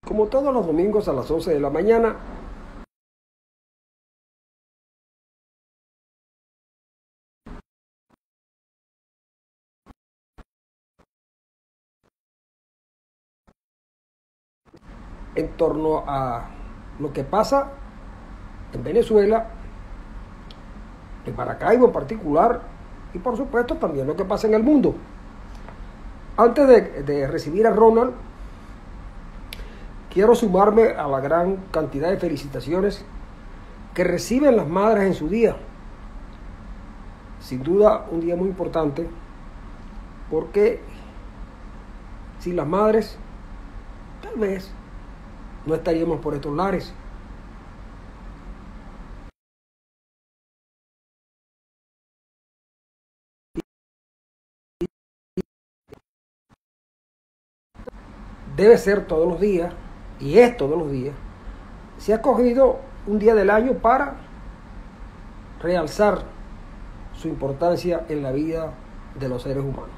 Como todos los domingos a las 11 de la mañana, en torno a lo que pasa en Venezuela, en Maracaibo en particular, y por supuesto también lo que pasa en el mundo. Antes de recibir a Ronald, quiero sumarme a la gran cantidad de felicitaciones que reciben las madres en su día. Sin duda un día muy importante, porque sin las madres tal vez no estaríamos por estos lares. Debe ser todos los días, y es todos los días. Se ha escogido un día del año para realzar su importancia en la vida de los seres humanos.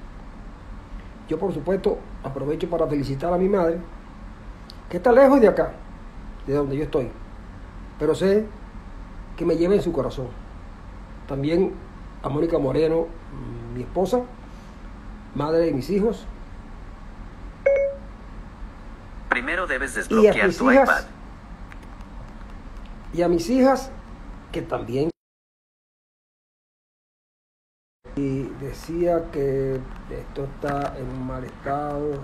Yo, por supuesto, aprovecho para felicitar a mi madre, que está lejos de acá, de donde yo estoy, pero sé que me lleva en su corazón. También a Mónica Moreno, mi esposa, madre de mis hijos. Primero debes desbloquear tu iPad. Y a mis hijas, que también. Y decía que esto está en un mal estado.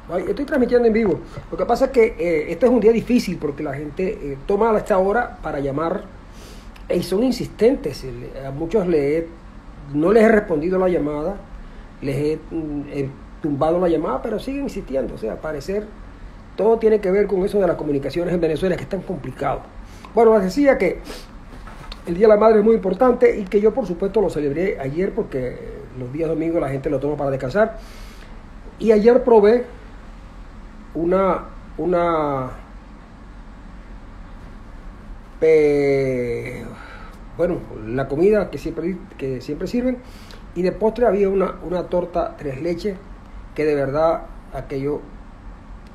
Okay. Estoy transmitiendo en vivo. Lo que pasa es que este es un día difícil porque la gente toma a esta hora para llamar y son insistentes. A muchos no les he respondido la llamada, les he tumbado la llamada, pero siguen insistiendo. O sea, al parecer todo tiene que ver con eso de las comunicaciones en Venezuela, que es tan complicado. Bueno, les decía que el Día de la Madre es muy importante y que yo, por supuesto, lo celebré ayer porque los días domingos la gente lo toma para descansar. Y ayer probé la comida que siempre sirven, y de postre había una torta tres leches que de verdad aquello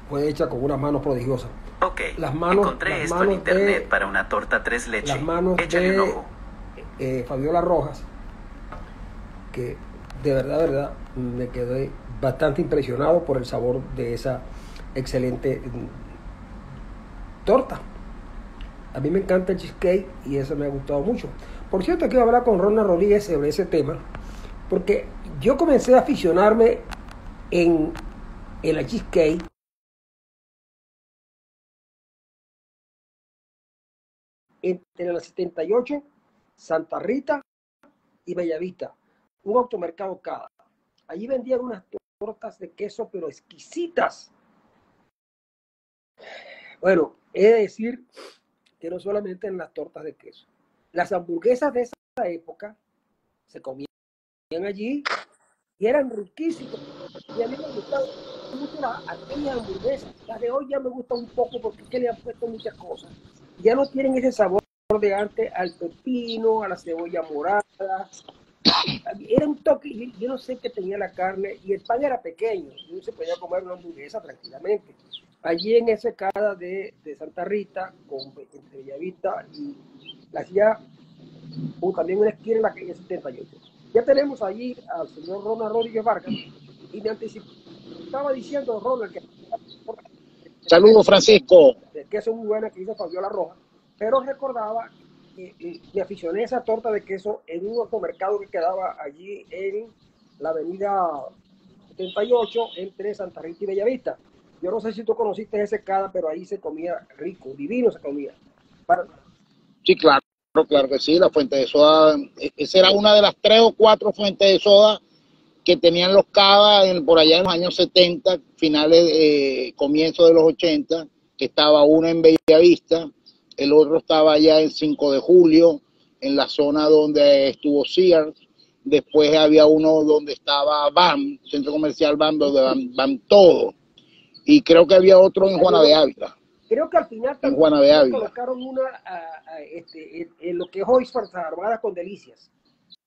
fue hecha con unas manos prodigiosas. Ok, encontré esto en internet para una torta tres leches. Las manos Échale un ojo. Fabiola Rojas, que de verdad me quedé bastante impresionado por el sabor de esa excelente torta. A mí me encanta el cheesecake y eso me ha gustado mucho. Por cierto, quiero hablar con Ronald Rodríguez sobre ese tema, porque yo comencé a aficionarme en el cheesecake entre la 78, Santa Rita y Bellavista, un automercado cada. Allí vendían unas tortas de queso, pero exquisitas. Bueno, he de decir que no solamente en las tortas de queso. Las hamburguesas de esa época se comían allí y eran riquísimas. Y a mí me gustaban mucho aquellas hamburguesas. Las de hoy ya me gustan un poco porque es que le han puesto muchas cosas. Ya no tienen ese sabor de antes al pepino, a la cebolla morada. Era un toque, yo no sé qué tenía la carne, y el pan era pequeño, y se podía comer una hamburguesa tranquilamente. Allí en esa cada de Santa Rita, entre Bellavista y la ciudad, o también una esquina en la calle 78. Ya tenemos allí al señor Ronald Rodríguez Vargas, y me anticipaba diciendo Ronald que saludos, Francisco, que es muy buena que hizo Fabiola Roja, pero recordaba me aficioné a esa torta de queso en un automercado que quedaba allí en la avenida 78 entre Santa Rita y Bellavista. Yo no sé si tú conociste ese cada, pero ahí se comía rico, divino se comía. Sí, claro que sí, la fuente de soda, esa era una de las 3 o 4 fuentes de soda que tenían los cava por allá en los años 70, finales, comienzos de los 80, que estaba uno en Bellavista, el otro estaba allá en 5 de Julio, en la zona donde estuvo Sears. Después había uno donde estaba BAM, Centro Comercial BAM, donde van todo. Y creo que había otro en Juana de Ávila. Creo que al final también colocaron una en lo que es hoy Fuerzas Armadas con Delicias.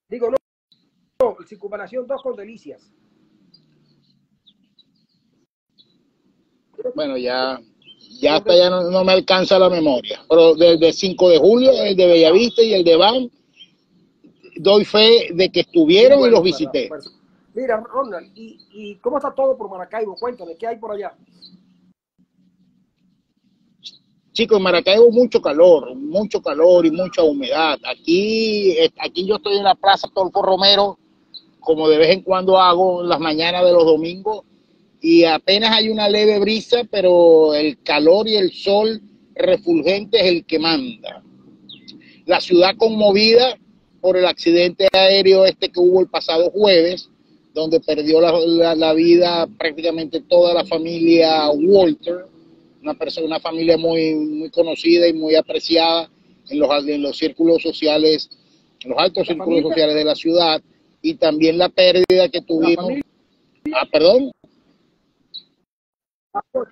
Digo, no, Circunvalación 2 con Delicias. Bueno, ya hasta ya no me alcanza la memoria. Pero desde 5 de julio, el de Bellavista y el de Van, doy fe de que estuvieron y los visité. Mira, Ronald, ¿y cómo está todo por Maracaibo? Cuéntame, ¿qué hay por allá? Chicos, en Maracaibo mucho calor y mucha humedad. Aquí yo estoy en la Plaza Adolfo Romero, como de vez en cuando hago las mañanas de los domingos, y apenas hay una leve brisa, pero el calor y el sol refulgente es el que manda. La ciudad conmovida por el accidente aéreo que hubo el pasado jueves, donde perdió la vida prácticamente toda la familia Walter, una familia muy conocida y muy apreciada en los círculos sociales, en los altos círculos sociales de la ciudad, y también la pérdida que tuvimos. Perdón.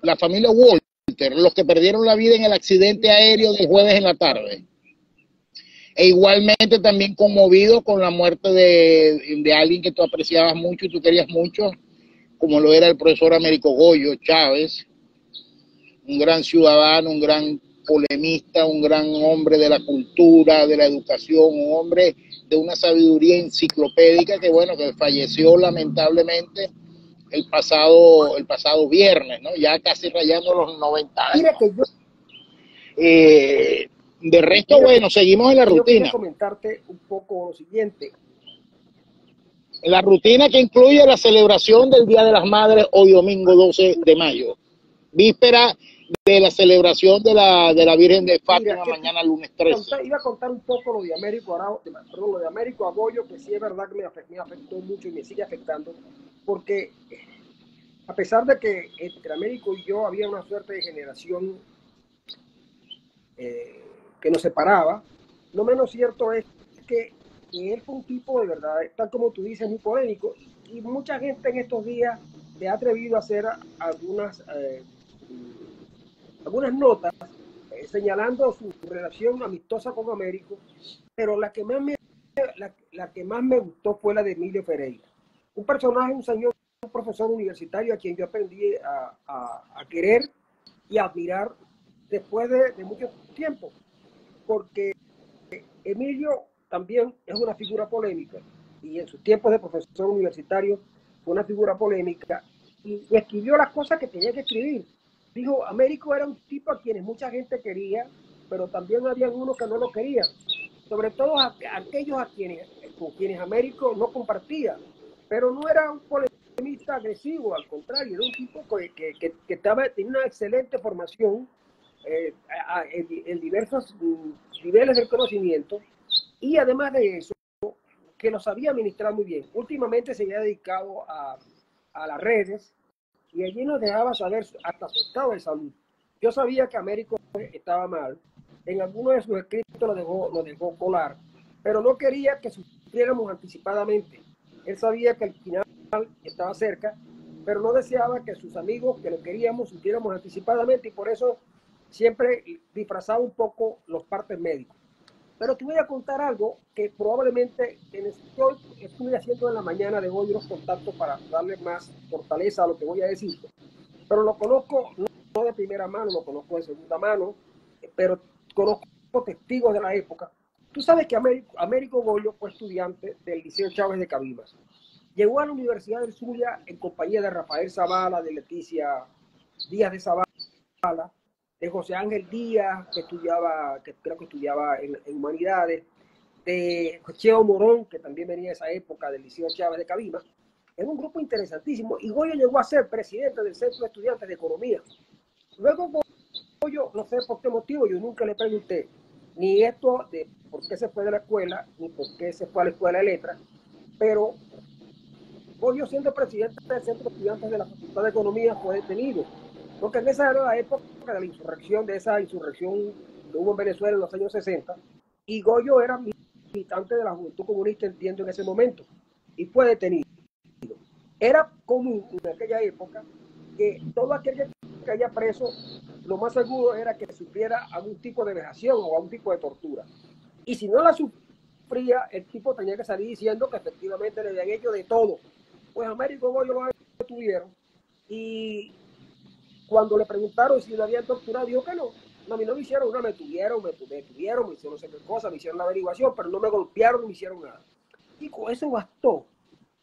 La familia Walter, los que perdieron la vida en el accidente aéreo del jueves en la tarde. E igualmente también conmovido con la muerte de alguien que tú apreciabas mucho y tú querías mucho, como lo era el profesor Américo Goyo Chávez, un gran ciudadano, un gran polemista, un gran hombre de la cultura, de la educación, un hombre de una sabiduría enciclopédica que falleció lamentablemente el pasado viernes, ¿no? Ya casi rayando los 90 años. Mira que de resto, seguimos en la rutina. Yo quería comentarte un poco lo siguiente. La rutina que incluye la celebración del Día de las Madres hoy domingo 12 de mayo, víspera de la celebración de la Virgen de Fátima, mañana lunes 13. Iba a contar un poco lo de Américo Agoyo, que sí es verdad que me afectó mucho y me sigue afectando, porque a pesar de que entre Américo y yo había una suerte de generación que nos separaba, no menos cierto es que él fue un tipo de verdad, tal como tú dices, muy polémico, y mucha gente en estos días le ha atrevido a hacer algunas notas señalando su relación amistosa con Américo, pero la que más me gustó fue la de Emilio Ferreira, un personaje, un señor, un profesor universitario a quien yo aprendí a querer y a admirar después de mucho tiempo, porque Emilio también es una figura polémica y en sus tiempos de profesor universitario fue una figura polémica y escribió las cosas que tenía que escribir. Dijo, Américo era un tipo a quienes mucha gente quería, pero también había unos que no lo querían, sobre todo aquellos con quienes Américo no compartía, pero no era un polemista agresivo, al contrario, era un tipo que tenía una excelente formación en diversos niveles del conocimiento, y además de eso, que lo sabía administrar muy bien. Últimamente se había dedicado a las redes y allí nos dejaba saber hasta su estado de salud. Yo sabía que Américo estaba mal, en algunos de sus escritos lo dejó colar, pero no quería que sufriéramos anticipadamente. Él sabía que el final estaba cerca, pero no deseaba que sus amigos que lo queríamos sufriéramos anticipadamente, y por eso siempre disfrazaba un poco los partes médicos. Pero te voy a contar algo que probablemente estuve haciendo en la mañana de hoy unos contactos para darle más fortaleza a lo que voy a decir. Pero lo conozco no de primera mano, lo conozco de segunda mano, pero conozco testigos de la época. Tú sabes que Américo Goyo fue estudiante del Liceo Chávez de Cabimas. Llegó a la Universidad del Zulia en compañía de Rafael Zavala, de Leticia Díaz de Zavala, de José Ángel Díaz, que creo que estudiaba en Humanidades, de Cheo Morón, que también venía de esa época del Liceo Chávez de Cabimas. Era un grupo interesantísimo, y Goyo llegó a ser presidente del Centro de Estudiantes de Economía. Luego Goyo, no sé por qué motivo, yo nunca le pregunté ni esto de por qué se fue de la escuela, ni por qué se fue a la Escuela de Letras, pero Goyo, siendo presidente del Centro de Estudiantes de la Facultad de Economía, fue detenido, porque en esa era la época de la insurrección, que hubo en Venezuela en los años 60, y Goyo era militante de la Juventud Comunista, entiendo, en ese momento, y fue detenido. Era común en aquella época que todo aquel que haya preso, lo más seguro era que sufriera algún tipo de vejación o algún tipo de tortura. Y si no la sufría sufría, el tipo tenía que salir diciendo que efectivamente le habían hecho de todo. Pues Américo Goyo lo detuvieron y cuando le preguntaron si lo habían torturado, dijo que no. No, a mí no me hicieron nada, me detuvieron, me hicieron no sé qué cosa, me hicieron la averiguación, pero no me golpearon, no me hicieron nada. Y con eso bastó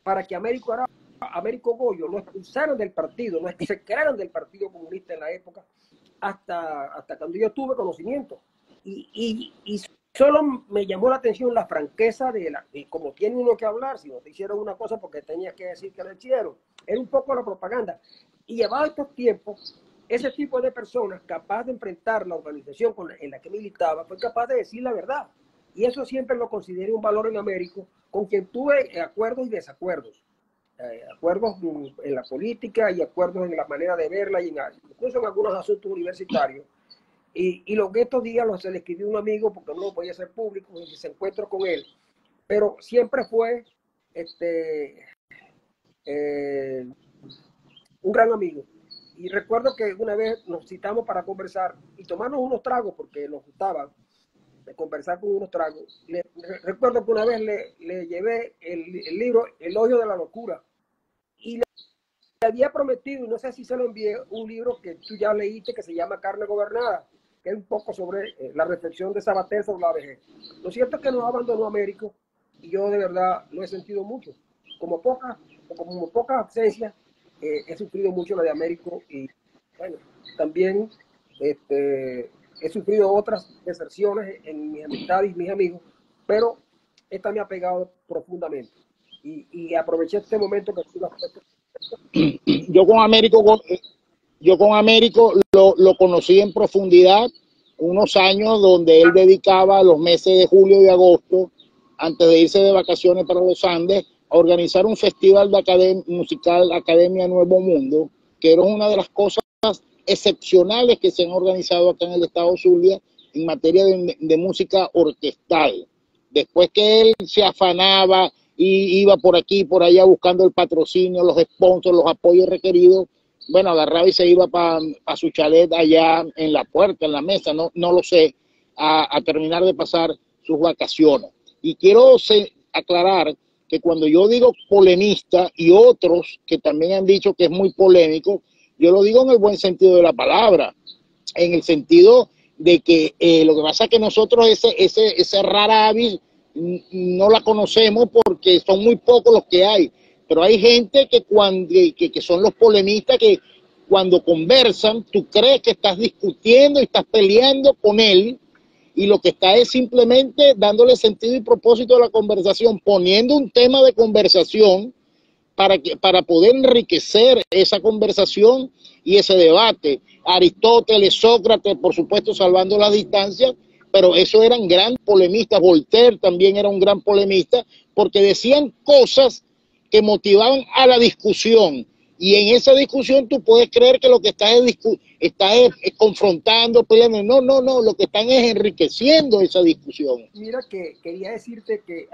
para que Américo Goyo lo expulsaron del partido, lo execraron del Partido Comunista en la época, hasta cuando yo tuve conocimiento. Y solo me llamó la atención la franqueza de como tiene uno que hablar, si no te hicieron una cosa porque tenías que decir que lo hicieron. Era un poco la propaganda. Y llevado estos tiempos, ese tipo de personas capaz de enfrentar la organización en la que militaba, fue capaz de decir la verdad. Y eso siempre lo consideré un valor en Américo, con quien tuve acuerdos y desacuerdos. Acuerdos en la política y acuerdos en la manera de verla, incluso en algunos asuntos universitarios. Y lo que estos días se le escribió a un amigo, porque no lo podía hacer público, y se encuentro con él. Pero siempre fue un gran amigo. Y recuerdo que una vez nos citamos para conversar y tomarnos unos tragos, porque nos gustaba de conversar con unos tragos. Recuerdo que una vez le llevé el libro Elogio de la Locura. Y le había prometido, y no sé si se lo envié, un libro que tú ya leíste que se llama Carne Gobernada, que es un poco sobre la reflexión de Sabater sobre la vejez. Lo cierto es que nos abandonó Américo y yo de verdad lo he sentido mucho. Como pocas ausencias, he sufrido mucho la de Américo y bueno, también he sufrido otras deserciones en mis amistades y mis amigos, pero esta me ha pegado profundamente. Y aproveché este momento que tú lo has puesto. Yo con Américo lo conocí en profundidad unos años donde él dedicaba los meses de julio y agosto, antes de irse de vacaciones para los Andes, a organizar un festival de musical Academia Nuevo Mundo, que era una de las cosas excepcionales que se han organizado acá en el estado Zulia en materia de música orquestal. Después que él se afanaba y iba por aquí y por allá buscando el patrocinio, los sponsors, los apoyos requeridos, bueno, agarraba y se iba para su chalet allá en la puerta, en la mesa, no lo sé, a terminar de pasar sus vacaciones. Y quiero aclarar que cuando yo digo polemista y otros que también han dicho que es muy polémico, yo lo digo en el buen sentido de la palabra, en el sentido de que lo que pasa es que nosotros ese rara avis no la conocemos porque son muy pocos los que hay, pero hay gente que son los polemistas que cuando conversan tú crees que estás discutiendo y estás peleando con él y lo que está es simplemente dándole sentido y propósito a la conversación, poniendo un tema de conversación para poder enriquecer esa conversación y ese debate. Aristóteles, Sócrates, por supuesto, salvando las distancias, pero eso eran grandes polemistas. Voltaire también era un gran polemista, porque decían cosas que motivaban a la discusión. Y en esa discusión tú puedes creer que lo que estás es confrontando, peleando. No, lo que están es enriqueciendo esa discusión. Mira que quería decirte que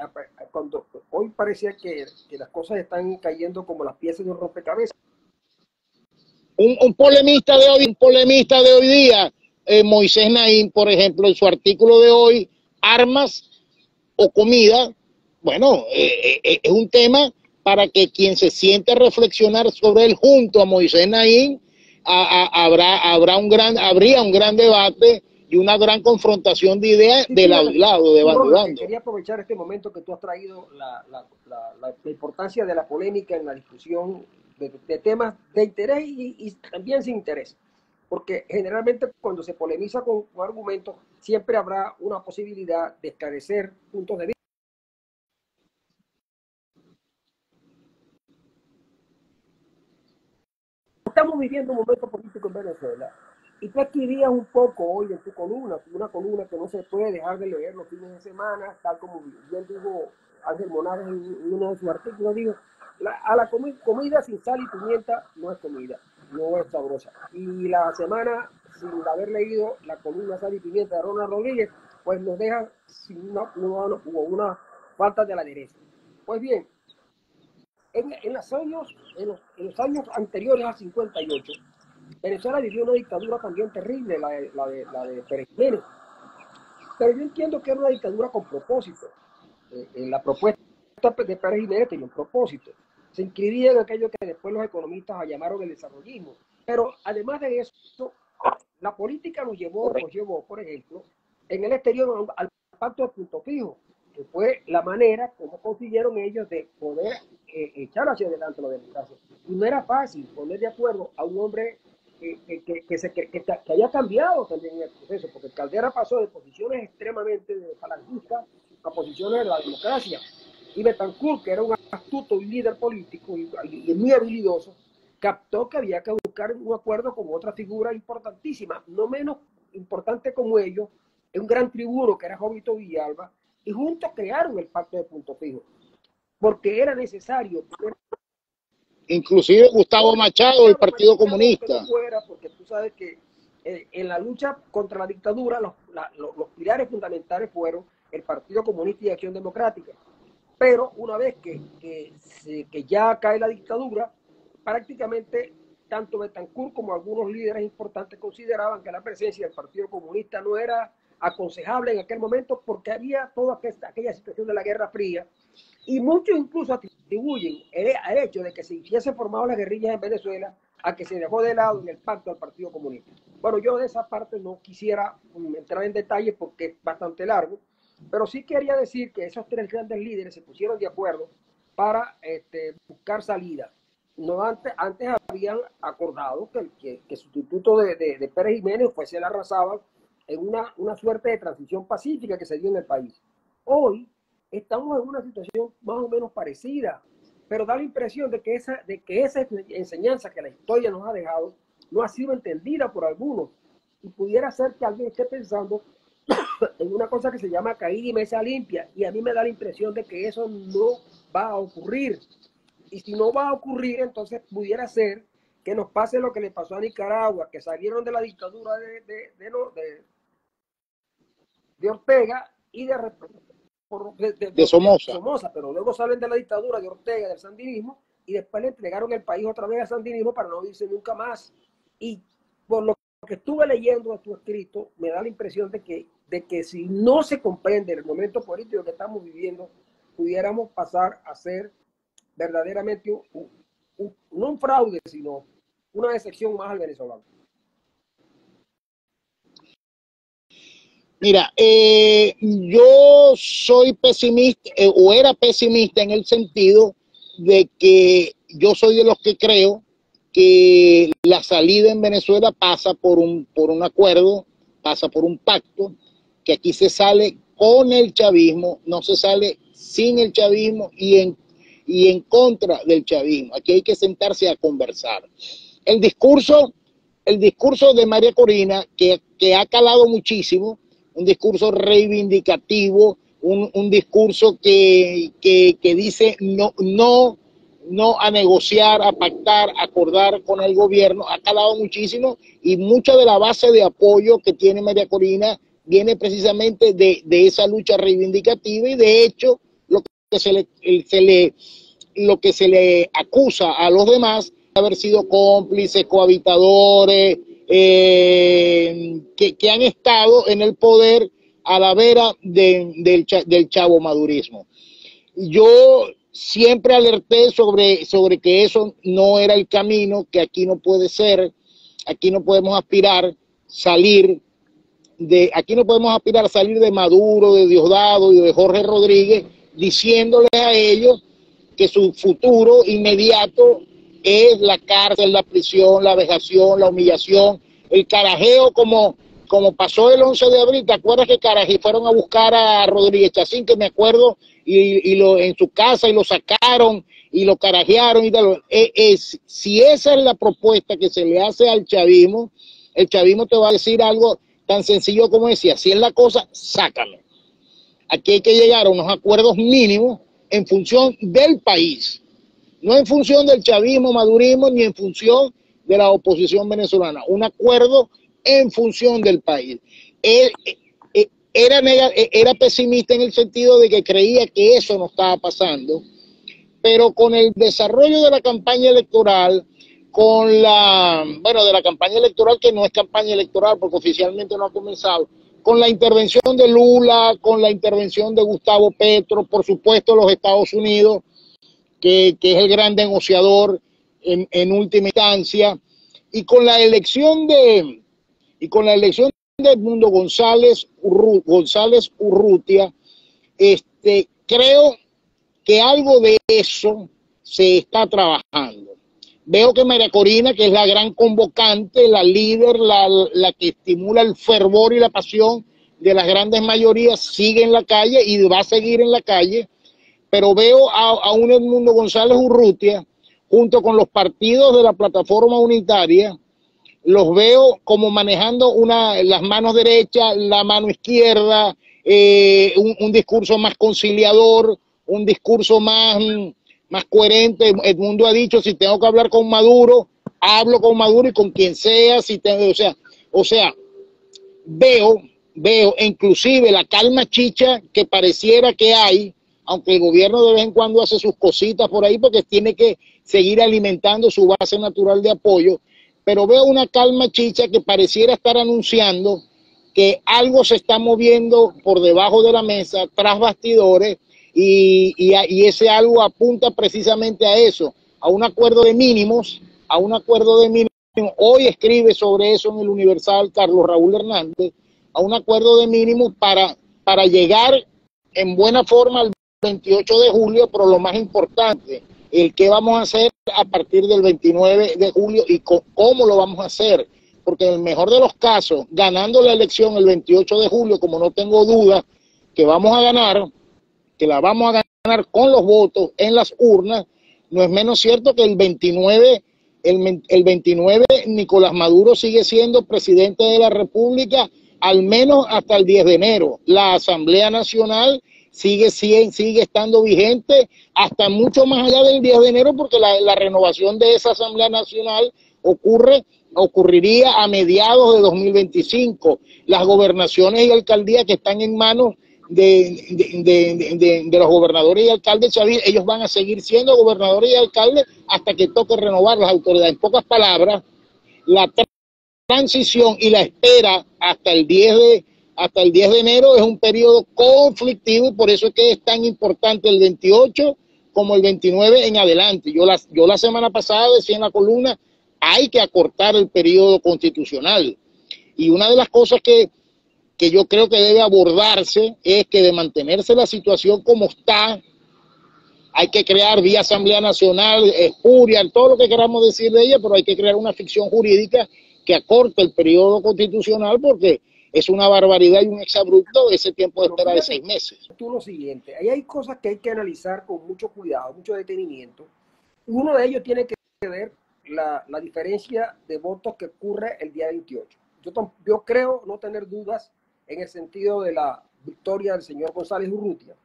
cuando hoy parecía que las cosas están cayendo como las piezas de un rompecabezas. Un polemista de hoy día, Moisés Naín, por ejemplo, en su artículo de hoy, armas o comida, bueno, es un tema para que quien se siente a reflexionar sobre él junto a Moisés Naín, habría un gran debate y una gran confrontación de ideas de lado, de bando. Quería aprovechar este momento que tú has traído la importancia de la polémica en la discusión de temas de interés y también sin interés. Porque generalmente cuando se polemiza con argumentos, siempre habrá una posibilidad de esclarecer puntos de vista. Estamos viviendo un momento político en Venezuela y tú escribías un poco hoy en tu columna, una columna que no se puede dejar de leer los fines de semana, tal como bien dijo Ángel Monares en uno de sus artículos, digo, la comida sin sal y pimienta no es comida, no es sabrosa. Y la semana, sin haber leído la columna Sal y Pimienta de Ronald Rodríguez, pues nos deja sin una falta de la aderezo. Pues bien, en los años anteriores al 58, Venezuela vivió una dictadura también terrible, la de Pérez Jiménez. Pero yo entiendo que era una dictadura con propósito. en la propuesta de Pérez Jiménez tenía un propósito. Se inscribía en aquello que después los economistas llamaron el desarrollismo. Pero además de eso, la política nos llevó, por ejemplo, en el exterior al pacto de punto fijo, que fue la manera como consiguieron ellos de poder echar hacia adelante la democracia. Y no era fácil poner de acuerdo a un hombre que haya cambiado también en el proceso, porque Caldera pasó de posiciones extremadamente falangistas a posiciones de la democracia. Y Betancourt, que era un astuto y líder político y muy habilidoso, captó que había que buscar un acuerdo con otra figura importantísima, no menos importante como ellos, un gran tribuno que era Jovito Villalba, y juntos crearon el pacto de punto fijo, porque era necesario. Inclusive Gustavo Machado del Partido Comunista. No fuera, porque tú sabes que en la lucha contra la dictadura los pilares fundamentales fueron el Partido Comunista y Acción Democrática. Pero una vez que ya cae la dictadura, prácticamente tanto Betancourt como algunos líderes importantes consideraban que la presencia del Partido Comunista no era aconsejable en aquel momento porque había toda aquella situación de la Guerra Fría, y muchos incluso atribuyen el hecho de que se hubiesen formado las guerrillas en Venezuela a que se dejó de lado en el pacto del Partido Comunista. Bueno, yo de esa parte no quisiera entrar en detalle porque es bastante largo, pero sí quería decir que esos tres grandes líderes se pusieron de acuerdo para buscar salida. No, antes habían acordado que el sustituto de Pérez Jiménez fuese el Arrazábal en una suerte de transición pacífica que se dio en el país. Hoy estamos en una situación más o menos parecida, pero da la impresión de que esa enseñanza que la historia nos ha dejado no ha sido entendida por algunos, y pudiera ser que alguien esté pensando en una cosa que se llama caída y mesa limpia, y a mí me da la impresión de que eso no va a ocurrir. Y si no va a ocurrir, entonces pudiera ser que nos pase lo que le pasó a Nicaragua, que salieron de la dictadura de Ortega y de Somoza, pero luego salen de la dictadura de Ortega, del sandinismo, y después le entregaron el país otra vez al sandinismo para no irse nunca más. Y por lo que estuve leyendo de tu escrito, me da la impresión de que si no se comprende el momento político que estamos viviendo, pudiéramos pasar a ser verdaderamente no un fraude, sino una decepción más al venezolano. Mira, yo soy pesimista, o era pesimista en el sentido de que yo soy de los que creo que la salida en Venezuela pasa por un acuerdo, pasa por un pacto, que aquí se sale con el chavismo, no se sale sin el chavismo y en contra del chavismo. Aquí hay que sentarse a conversar. El discurso de María Corina, que ha calado muchísimo, un discurso reivindicativo, un discurso que dice no a negociar, a pactar, a acordar con el gobierno, ha calado muchísimo, y mucha de la base de apoyo que tiene María Corina viene precisamente de esa lucha reivindicativa, y de hecho lo que se le acusa a los demás de haber sido cómplices, cohabitadores, que han estado en el poder a la vera del chavomadurismo. Yo siempre alerté sobre que eso no era el camino, que aquí no puede ser, aquí no podemos aspirar salir de Maduro, de Diosdado y de Jorge Rodríguez, diciéndoles a ellos que su futuro inmediato es la cárcel, la prisión, la vejación, la humillación, el carajeo, como pasó el 11 de abril. ¿Te acuerdas que fueron a buscar a Rodríguez Chacín, que me acuerdo, en su casa, y lo sacaron y lo carajearon y tal? Si esa es la propuesta que se le hace al chavismo, el chavismo te va a decir algo tan sencillo como decía: si es la cosa, sácalo. Aquí hay que llegar a unos acuerdos mínimos en función del país, no en función del chavismo, madurismo, ni en función de la oposición venezolana. Un acuerdo en función del país. Era pesimista en el sentido de que creía que eso no estaba pasando, pero con el desarrollo de la campaña electoral, de la campaña electoral, que no es campaña electoral porque oficialmente no ha comenzado, con la intervención de Lula, con la intervención de Gustavo Petro, por supuesto los Estados Unidos, que es el gran negociador en última instancia, y con la elección de Edmundo González Urrutia, creo que algo de eso se está trabajando. Veo que María Corina, que es la gran convocante, la líder, la que estimula el fervor y la pasión de las grandes mayorías, sigue en la calle y va a seguir en la calle, pero veo a un Edmundo González Urrutia, junto con los partidos de la plataforma unitaria, los veo como manejando las manos derechas, la mano izquierda, un discurso más conciliador, un discurso más coherente. Edmundo ha dicho, si tengo que hablar con Maduro, hablo con Maduro y con quien sea, o sea, veo inclusive la calma chicha que pareciera que hay, aunque el gobierno de vez en cuando hace sus cositas por ahí porque tiene que seguir alimentando su base natural de apoyo, pero veo una calma chicha que pareciera estar anunciando que algo se está moviendo por debajo de la mesa, tras bastidores, y ese algo apunta precisamente a eso, a un acuerdo de mínimos, Hoy escribe sobre eso en el Universal Carlos Raúl Hernández, a un acuerdo de mínimos para llegar en buena forma al 28 de julio, pero lo más importante, el qué vamos a hacer a partir del 29 de julio y cómo lo vamos a hacer, porque en el mejor de los casos, ganando la elección el 28 de julio, como no tengo duda que vamos a ganar, que la vamos a ganar con los votos en las urnas, no es menos cierto que el 29 Nicolás Maduro sigue siendo presidente de la República, al menos hasta el 10 de enero. La Asamblea Nacional sigue estando vigente hasta mucho más allá del 10 de enero, porque la renovación de esa Asamblea Nacional ocurriría a mediados de 2025. Las gobernaciones y alcaldías que están en manos de los gobernadores y alcaldes chavistas, ellos van a seguir siendo gobernadores y alcaldes hasta que toque renovar las autoridades. En pocas palabras, la transición y la espera hasta el 10 de enero es un periodo conflictivo, y por eso es que es tan importante el 28 como el 29 en adelante. Yo la semana pasada decía en la columna, hay que acortar el periodo constitucional, y una de las cosas que yo creo que debe abordarse es que, de mantenerse la situación como está, hay que crear vía Asamblea Nacional, espuria, todo lo que queramos decir de ella, pero hay que crear una ficción jurídica que acorte el periodo constitucional, porque es una barbaridad y un exabrupto ese tiempo de espera de 6 meses. Tú lo siguiente, ahí hay cosas que hay que analizar con mucho cuidado, mucho detenimiento. Uno de ellos tiene que ver la diferencia de votos que ocurre el día 28. Yo creo no tener dudas en el sentido de la victoria del señor González Urrutia.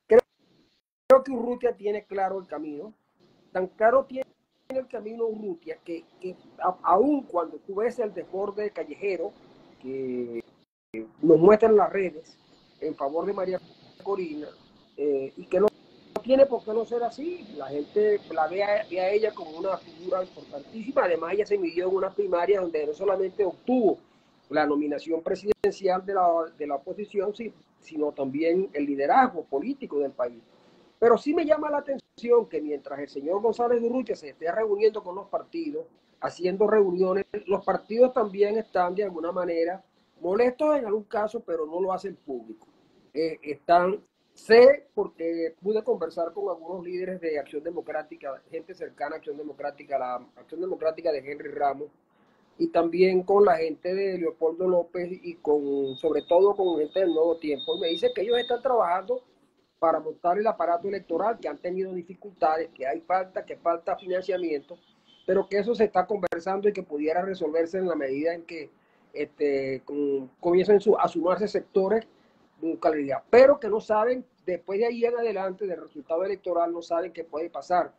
Creo que Urrutia tiene claro el camino, tan claro tiene el camino Urrutia que aun cuando tú ves el desborde callejero que nos muestran las redes en favor de María Corina, y que no tiene por qué no ser así, la gente la ve a ella como una figura importantísima. Además, ella se midió en una primaria donde no solamente obtuvo la nominación presidencial de la oposición, sino también el liderazgo político del país. Pero sí me llama la atención que mientras el señor González Urrutia se esté reuniendo con los partidos, haciendo reuniones, los partidos también están de alguna manera molestos en algún caso, pero no lo hacen público. Sé, porque pude conversar con algunos líderes de Acción Democrática, gente cercana a Acción Democrática, la Acción Democrática de Henry Ramos, y también con la gente de Leopoldo López y sobre todo con gente del Nuevo Tiempo. Me dice que ellos están trabajando para montar el aparato electoral, que han tenido dificultades, que falta financiamiento, pero que eso se está conversando y que pudiera resolverse en la medida en que comiencen a sumarse sectores con claridad, pero que no saben, después de ahí en adelante del resultado electoral, no saben qué puede pasar.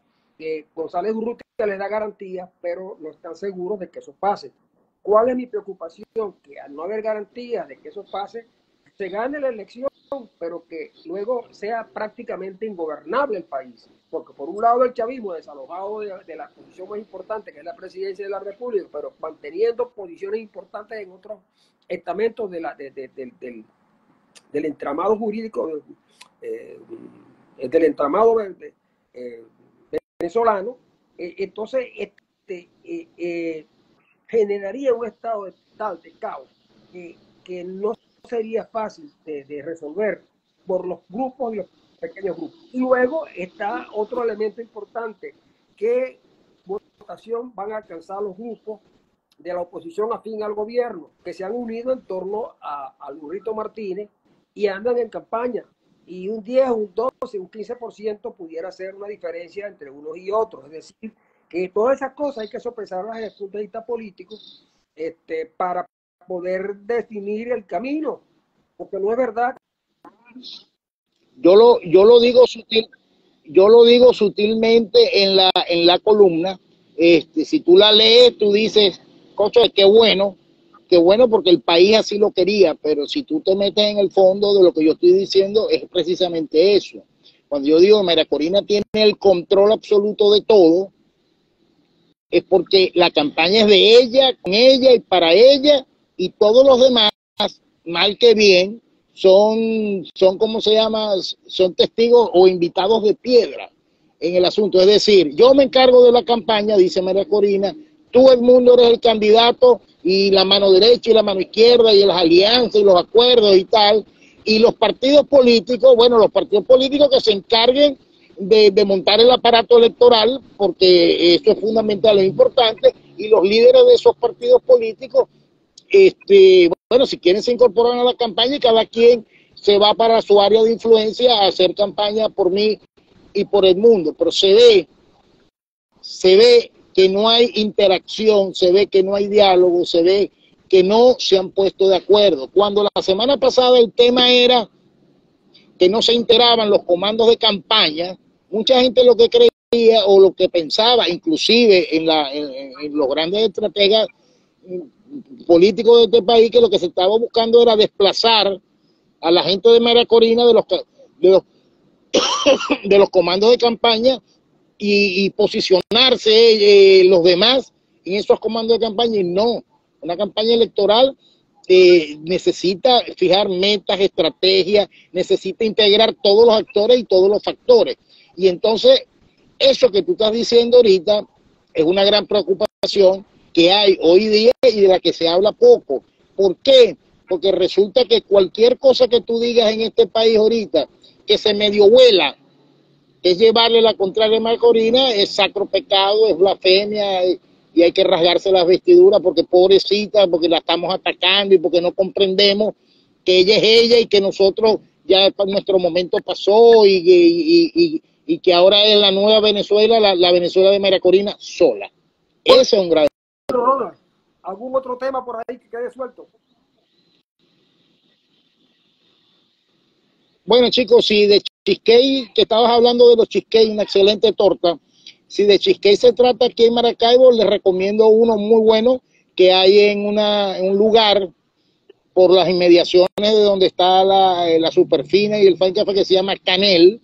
González Urrutia les da garantías, pero no están seguros de que eso pase. ¿Cuál es mi preocupación? Que al no haber garantías de que eso pase, se gane la elección, pero que luego sea prácticamente ingobernable el país. Porque por un lado el chavismo desalojado de la posición más importante, que es la presidencia de la República, pero manteniendo posiciones importantes en otros estamentos del entramado jurídico, del entramado venezolano, entonces generaría un estado de tal de caos que no sería fácil de resolver por los grupos y los pequeños grupos. Y luego está otro elemento importante, que votación van a alcanzar los grupos de la oposición afín al gobierno, que se han unido en torno a Lurito Martínez y andan en campaña. Y un 10, un 12, un 15% pudiera ser una diferencia entre unos y otros. Es decir, que todas esas cosas hay que sopesarlas desde el punto de vista político para poder definir el camino, porque no es verdad. Yo lo digo sutilmente en la columna. Si tú la lees, tú dices, cocho, qué bueno porque el país así lo quería, pero si tú te metes en el fondo de lo que yo estoy diciendo, es precisamente eso. Cuando yo digo María Corina tiene el control absoluto de todo, es porque la campaña es de ella, con ella y para ella, y todos los demás, mal que bien, son ¿cómo se llama? Son testigos o invitados de piedra en el asunto. Es decir, yo me encargo de la campaña, dice María Corina, tú, Edmundo, eres el candidato, y la mano derecha y la mano izquierda, y las alianzas y los acuerdos y tal, y los partidos políticos, bueno, los partidos políticos que se encarguen de montar el aparato electoral, porque eso es fundamental, es importante, y los líderes de esos partidos políticos, bueno, si quieren se incorporan a la campaña y cada quien se va para su área de influencia a hacer campaña por mí y por Edmundo, pero se ve que no hay interacción, se ve que no hay diálogo, se ve que no se han puesto de acuerdo. Cuando la semana pasada el tema era que no se enteraban los comandos de campaña, mucha gente lo que creía o lo que pensaba, inclusive en los grandes estrategas políticos de este país, que lo que se estaba buscando era desplazar a la gente de María Corina de los comandos de campaña y posicionarse los demás en esos comandos de campaña. Y no, una campaña electoral necesita fijar metas, estrategias, necesita integrar todos los actores y todos los factores. Y entonces, eso que tú estás diciendo ahorita es una gran preocupación que hay hoy día y de la que se habla poco. ¿Por qué? Porque resulta que cualquier cosa que tú digas en este país ahorita, que se medio vuela, es llevarle la contraria a María Corina, es sacro pecado, es blasfemia, y hay que rasgarse las vestiduras porque pobrecita, porque la estamos atacando y porque no comprendemos que ella es ella y que nosotros ya nuestro momento pasó y que ahora es la nueva Venezuela, la Venezuela de María Corina sola. Ese es un grave. Ronald, ¿algún otro tema por ahí que quede suelto? Bueno, chicos, si de cheesecake, que estabas hablando de los cheesecake, una excelente torta, si de cheesecake se trata aquí en Maracaibo, les recomiendo uno muy bueno que hay en un lugar por las inmediaciones de donde está la Superfina y el Fine Café, que se llama Canel,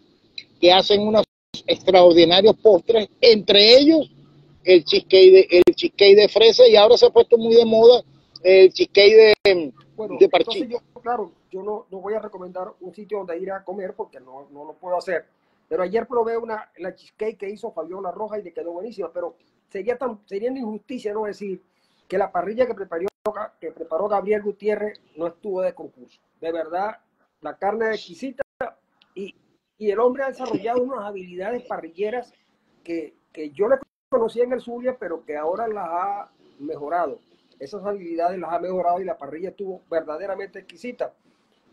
que hacen unos extraordinarios postres, entre ellos el cheesecake de fresa, y ahora se ha puesto muy de moda el cheesecake de parchís. Entonces claro, yo no voy a recomendar un sitio donde ir a comer porque no lo puedo hacer, pero ayer probé la cheesecake que hizo Fabiola Roja y le quedó buenísima, pero sería una injusticia no decir que la parrilla que preparó Gabriel Gutiérrez no estuvo de concurso. De verdad, la carne es exquisita y el hombre ha desarrollado unas habilidades parrilleras que yo le conocía en el Zulia, pero que ahora las ha mejorado. Esas habilidades las ha mejorado y la parrilla estuvo verdaderamente exquisita.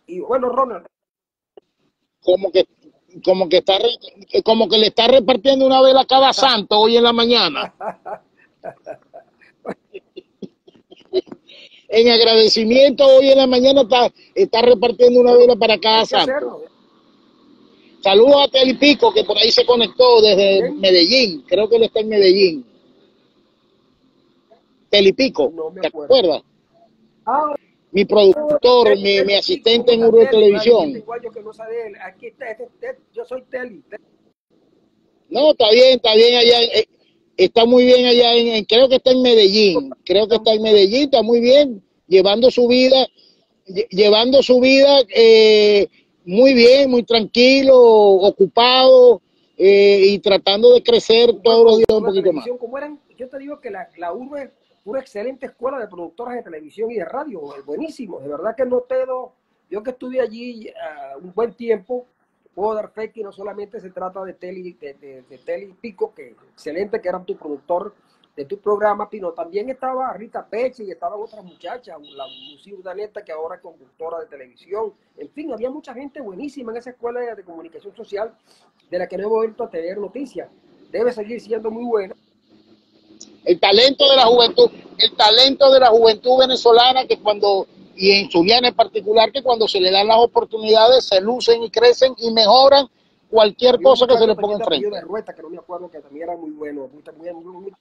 Y bueno, Ronald. Como que le está repartiendo una vela a cada santo hoy en la mañana. En agradecimiento, hoy en la mañana está repartiendo una vela para cada santo. Saludos a Telipico, que por ahí se conectó desde Medellín. Creo que él está en Medellín. Telipico, no me ¿te acuerdo. acuerdas? mi productor, mi asistente en Urbe Televisión. Yo soy Teli. No, está bien allá, está muy bien allá, creo que está en Medellín, está muy bien, llevando su vida, muy bien, muy tranquilo, ocupado, y tratando de crecer todos los días un poquito más. Yo te digo que la Urbe es una excelente escuela de productoras de televisión y de radio, buenísimo, de verdad que no te do, yo que estuve allí un buen tiempo, puedo dar fe que no solamente se trata de Teli Pico, que excelente, que era tu productor de tu programa, sino también estaba Rita Peche y estaban otras muchachas, la Lucía Urdaneta, que ahora es conductora de televisión. En fin, había mucha gente buenísima en esa escuela de comunicación social de la que no hemos vuelto a tener noticias. Debe seguir siendo muy buena. El talento de la juventud venezolana, que cuando, y en Zuliana en particular, que cuando se le dan las oportunidades se lucen y crecen y mejoran cualquier cosa que se le ponga enfrente. De Rueta, que no me acuerdo, que también era muy bueno, muy...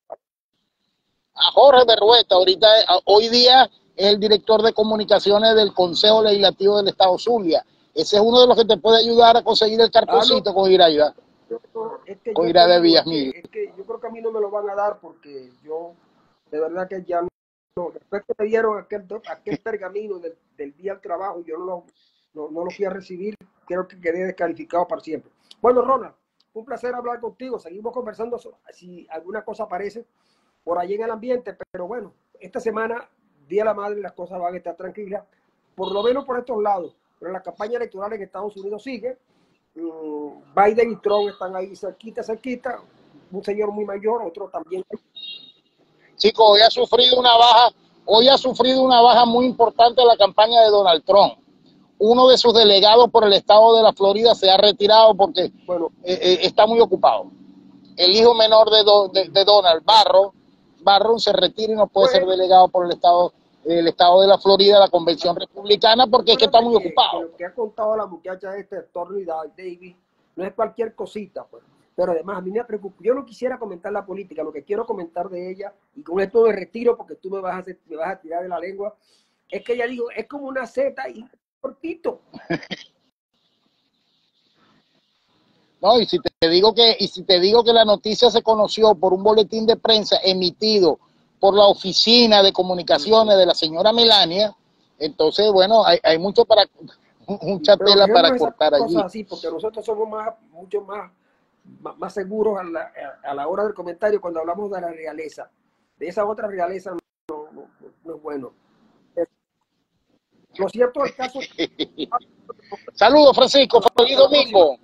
A Jorge Berrueta, hoy día es el director de comunicaciones del Consejo Legislativo del Estado Zulia. Ese es uno de los que te puede ayudar a conseguir el cartoncito con Iraida. Con Iraida de Villasmil. Es que yo creo que a mí no me lo van a dar porque yo, de verdad que ya no. Después que me dieron aquel pergamino del día al trabajo, yo no lo fui a recibir. Creo que quedé descalificado para siempre. Bueno, Ronald, un placer hablar contigo. Seguimos conversando si alguna cosa aparece por ahí en el ambiente, pero bueno, esta semana, Día de la Madre, las cosas van a estar tranquilas, por lo menos por estos lados. Pero la campaña electoral en Estados Unidos sigue. Biden y Trump están ahí cerquita, un señor muy mayor, otro también. Chicos, hoy ha sufrido una baja muy importante en la campaña de Donald Trump. Uno de sus delegados por el estado de la Florida se ha retirado porque está muy ocupado. El hijo menor de Donald, Barron, se retira y no puede ser delegado por el estado de la Florida, la convención republicana, porque es que está muy ocupado. Lo que ha contado la muchacha Stormy Davis, no es cualquier cosita, pues. Pero además a mí me preocupa. Yo no quisiera comentar la política, lo que quiero comentar de ella, y con esto me retiro porque tú me vas a tirar de la lengua, es que ella dijo, es como una Z y cortito. No, y si te digo que la noticia se conoció por un boletín de prensa emitido por la oficina de comunicaciones de la señora Melania, entonces, bueno, hay mucha tela para cortar allí. Así, porque nosotros somos mucho más seguros a la hora del comentario cuando hablamos de la realeza. De esa otra realeza no es bueno. Lo cierto del caso... Saludos, Francisco. Feliz domingo.